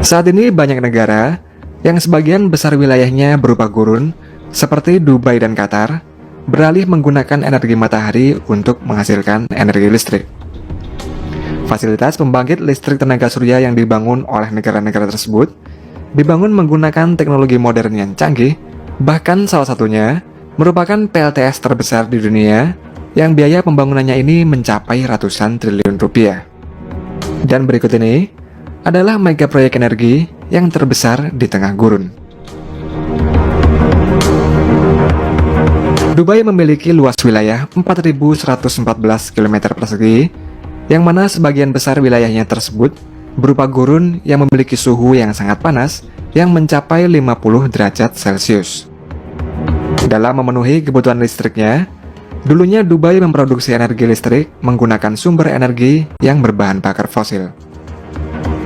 Saat ini banyak negara yang sebagian besar wilayahnya berupa gurun, seperti Dubai dan Qatar, beralih menggunakan energi matahari untuk menghasilkan energi listrik. Fasilitas pembangkit listrik tenaga surya yang dibangun oleh negara-negara tersebut dibangun menggunakan teknologi modern yang canggih, bahkan salah satunya merupakan PLTS terbesar di dunia yang biaya pembangunannya ini mencapai ratusan triliun rupiah. Dan berikut ini adalah mega proyek energi yang terbesar di tengah gurun. Dubai memiliki luas wilayah 4.114 km persegi, yang mana sebagian besar wilayahnya tersebut berupa gurun yang memiliki suhu yang sangat panas yang mencapai 50 derajat Celcius. Dalam memenuhi kebutuhan listriknya, dulunya Dubai memproduksi energi listrik menggunakan sumber energi yang berbahan bakar fosil.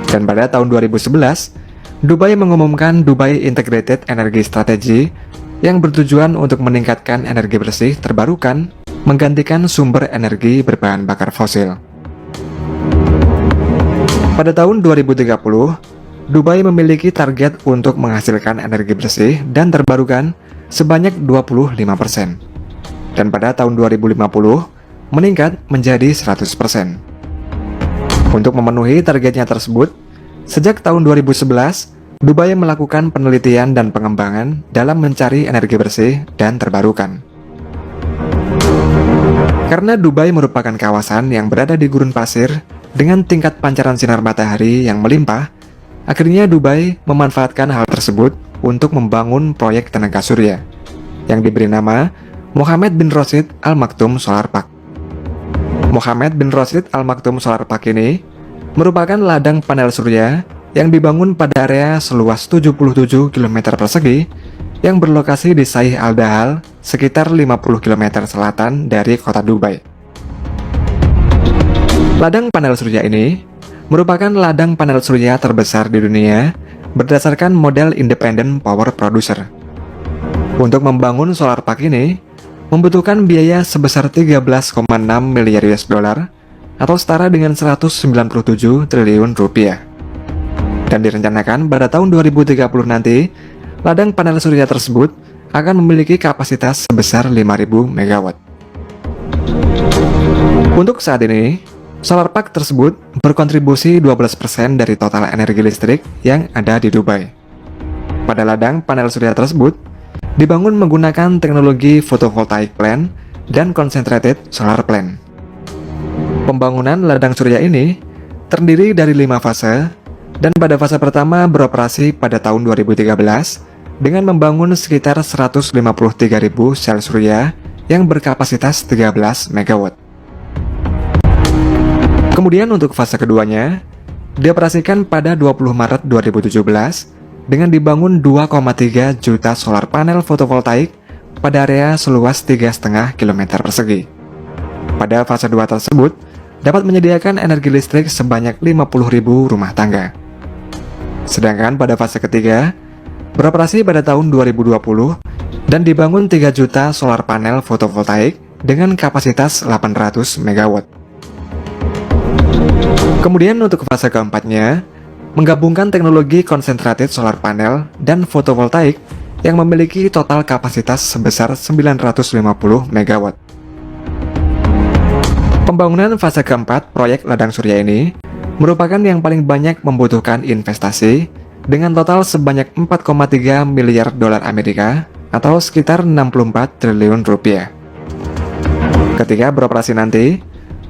Dan pada tahun 2011, Dubai mengumumkan Dubai Integrated Energy Strategy yang bertujuan untuk meningkatkan energi bersih terbarukan menggantikan sumber energi berbahan bakar fosil. Pada tahun 2030, Dubai memiliki target untuk menghasilkan energi bersih dan terbarukan sebanyak 25%. Dan pada tahun 2050, meningkat menjadi 100%. Untuk memenuhi targetnya tersebut, sejak tahun 2011, Dubai melakukan penelitian dan pengembangan dalam mencari energi bersih dan terbarukan. Karena Dubai merupakan kawasan yang berada di gurun pasir dengan tingkat pancaran sinar matahari yang melimpah, akhirnya Dubai memanfaatkan hal tersebut untuk membangun proyek tenaga surya yang diberi nama Mohammed bin Rashid Al Maktoum Solar Park. Mohammed bin Rashid Al Maktoum Solar Park ini merupakan ladang panel surya yang dibangun pada area seluas 77 km persegi yang berlokasi di Shaikh Al Dahal, sekitar 50 km selatan dari kota Dubai. Ladang panel surya ini merupakan ladang panel surya terbesar di dunia berdasarkan model Independent Power Producer. Untuk membangun solar park ini membutuhkan biaya sebesar 13,6 miliar US dollar atau setara dengan 197 triliun rupiah. Dan direncanakan pada tahun 2030 nanti, ladang panel surya tersebut akan memiliki kapasitas sebesar 5.000 MW. Untuk saat ini, solar park tersebut berkontribusi 12% dari total energi listrik yang ada di Dubai. Pada ladang panel surya tersebut dibangun menggunakan teknologi photovoltaic plant dan concentrated solar plant. Pembangunan ladang surya ini terdiri dari 5 fase, dan pada fase pertama beroperasi pada tahun 2013 dengan membangun sekitar 153.000 sel surya yang berkapasitas 13 MW. Kemudian untuk fase keduanya dioperasikan pada 20 Maret 2017 dengan dibangun 2,3 juta solar panel fotovoltaik pada area seluas 3,5 km persegi. Pada fase 2 tersebut dapat menyediakan energi listrik sebanyak 50.000 rumah tangga. Sedangkan pada fase ketiga beroperasi pada tahun 2020 dan dibangun 3 juta solar panel fotovoltaik dengan kapasitas 800 MW. Kemudian untuk fase keempatnya, menggabungkan teknologi concentrated solar panel dan fotovoltaik yang memiliki total kapasitas sebesar 950 MW. Pembangunan fase keempat proyek ladang surya ini merupakan yang paling banyak membutuhkan investasi dengan total sebanyak 4,3 miliar dolar Amerika atau sekitar 64 triliun rupiah. Ketika beroperasi nanti,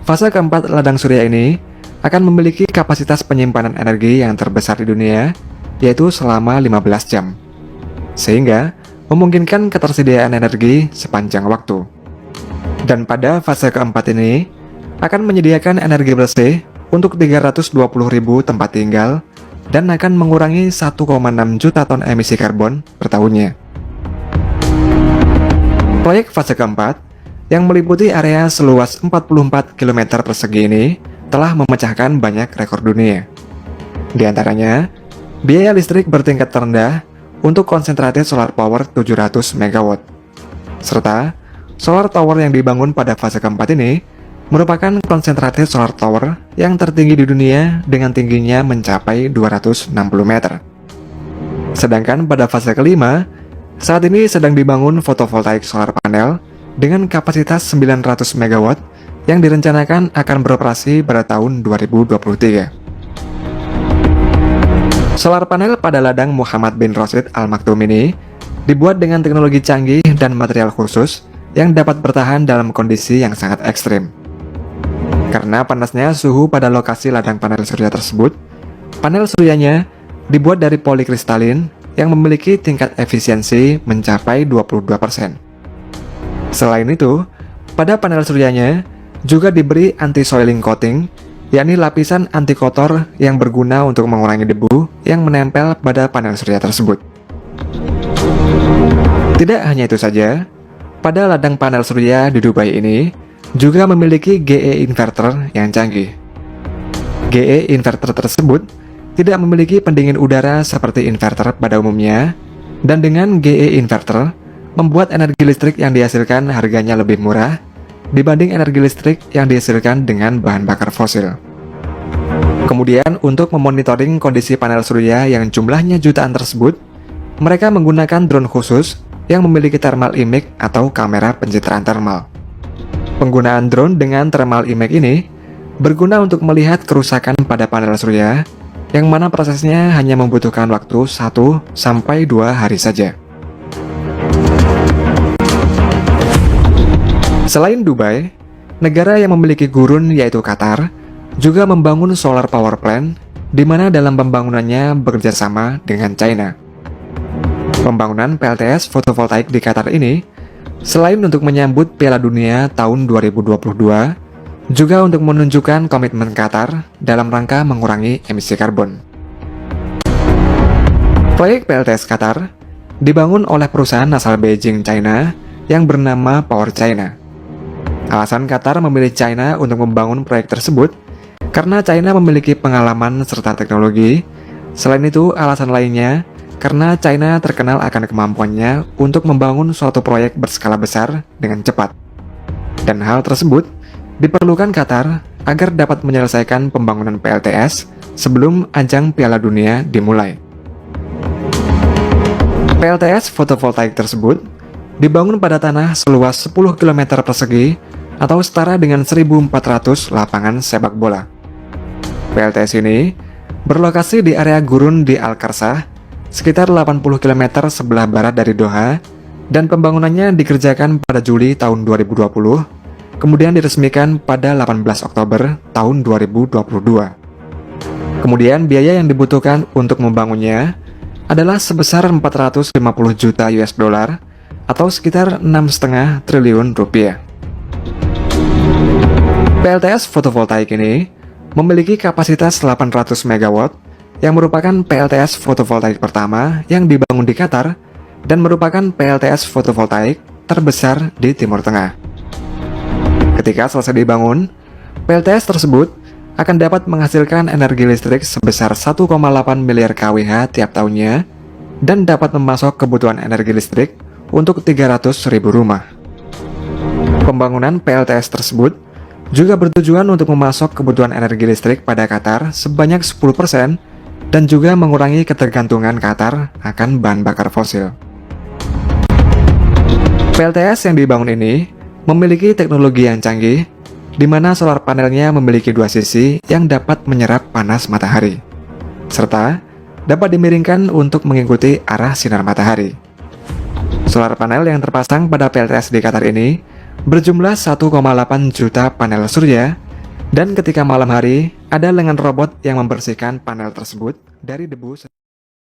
fase keempat ladang surya ini akan memiliki kapasitas penyimpanan energi yang terbesar di dunia, yaitu selama 15 jam, sehingga memungkinkan ketersediaan energi sepanjang waktu. Dan pada fase keempat ini, akan menyediakan energi bersih untuk 320.000 tempat tinggal dan akan mengurangi 1,6 juta ton emisi karbon per tahunnya. Proyek fase keempat, yang meliputi area seluas 44 km persegi ini, telah memecahkan banyak rekor dunia. Di antaranya, biaya listrik bertingkat terendah untuk concentrated solar power 700 MW, serta solar tower yang dibangun pada fase keempat ini merupakan konsentrasi solar tower yang tertinggi di dunia dengan tingginya mencapai 260 meter. Sedangkan pada fase kelima, saat ini sedang dibangun fotovoltaik solar panel dengan kapasitas 900 MW yang direncanakan akan beroperasi pada tahun 2023. Solar panel pada ladang Muhammad bin Rashid Al Maktoum ini dibuat dengan teknologi canggih dan material khusus yang dapat bertahan dalam kondisi yang sangat ekstrim. Karena panasnya suhu pada lokasi ladang panel surya tersebut, panel suryanya dibuat dari polikristalin yang memiliki tingkat efisiensi mencapai 22%. Selain itu, pada panel suryanya juga diberi anti-soiling coating, yakni lapisan anti kotor yang berguna untuk mengurangi debu yang menempel pada panel surya tersebut. Tidak hanya itu saja, pada ladang panel surya di Dubai ini juga memiliki GE inverter yang canggih. GE inverter tersebut tidak memiliki pendingin udara seperti inverter pada umumnya, dan dengan GE inverter membuat energi listrik yang dihasilkan harganya lebih murah dibanding energi listrik yang dihasilkan dengan bahan bakar fosil. Kemudian untuk memonitoring kondisi panel surya yang jumlahnya jutaan tersebut, mereka menggunakan drone khusus yang memiliki thermal image atau kamera pencitraan thermal. Penggunaan drone dengan thermal image ini berguna untuk melihat kerusakan pada panel surya, yang mana prosesnya hanya membutuhkan waktu 1-2 hari saja. Selain Dubai, negara yang memiliki gurun yaitu Qatar juga membangun solar power plant, di mana dalam pembangunannya bekerja sama dengan China. Pembangunan PLTS fotovoltaik di Qatar ini selain untuk menyambut Piala Dunia tahun 2022, juga untuk menunjukkan komitmen Qatar dalam rangka mengurangi emisi karbon. Proyek PLTS Qatar dibangun oleh perusahaan asal Beijing, China yang bernama Power China. Alasan Qatar memilih China untuk membangun proyek tersebut karena China memiliki pengalaman serta teknologi. Selain itu, alasan lainnya karena China terkenal akan kemampuannya untuk membangun suatu proyek berskala besar dengan cepat. Dan hal tersebut diperlukan Qatar agar dapat menyelesaikan pembangunan PLTS sebelum ajang Piala Dunia dimulai. PLTS fotovoltaik tersebut dibangun pada tanah seluas 10 km persegi atau setara dengan 1.400 lapangan sepak bola. PLTS ini berlokasi di area gurun di Al-Qarsah, sekitar 80 km sebelah barat dari Doha, dan pembangunannya dikerjakan pada Juli tahun 2020, kemudian diresmikan pada 18 Oktober tahun 2022. Kemudian biaya yang dibutuhkan untuk membangunnya adalah sebesar 450 juta US dollar atau sekitar 6,5 triliun rupiah. PLTS fotovoltaik ini memiliki kapasitas 800 MW yang merupakan PLTS fotovoltaik pertama yang dibangun di Qatar dan merupakan PLTS fotovoltaik terbesar di Timur Tengah. Ketika selesai dibangun, PLTS tersebut akan dapat menghasilkan energi listrik sebesar 1,8 miliar kWh tiap tahunnya dan dapat memasok kebutuhan energi listrik untuk 300.000 rumah. Pembangunan PLTS tersebut juga bertujuan untuk memasok kebutuhan energi listrik pada Qatar sebanyak 10% dan juga mengurangi ketergantungan Qatar akan bahan bakar fosil. PLTS yang dibangun ini memiliki teknologi yang canggih, di mana solar panelnya memiliki dua sisi yang dapat menyerap panas matahari, serta dapat dimiringkan untuk mengikuti arah sinar matahari. Solar panel yang terpasang pada PLTS di Qatar ini berjumlah 1,8 juta panel surya, dan ketika malam hari, ada lengan robot yang membersihkan panel tersebut dari debu.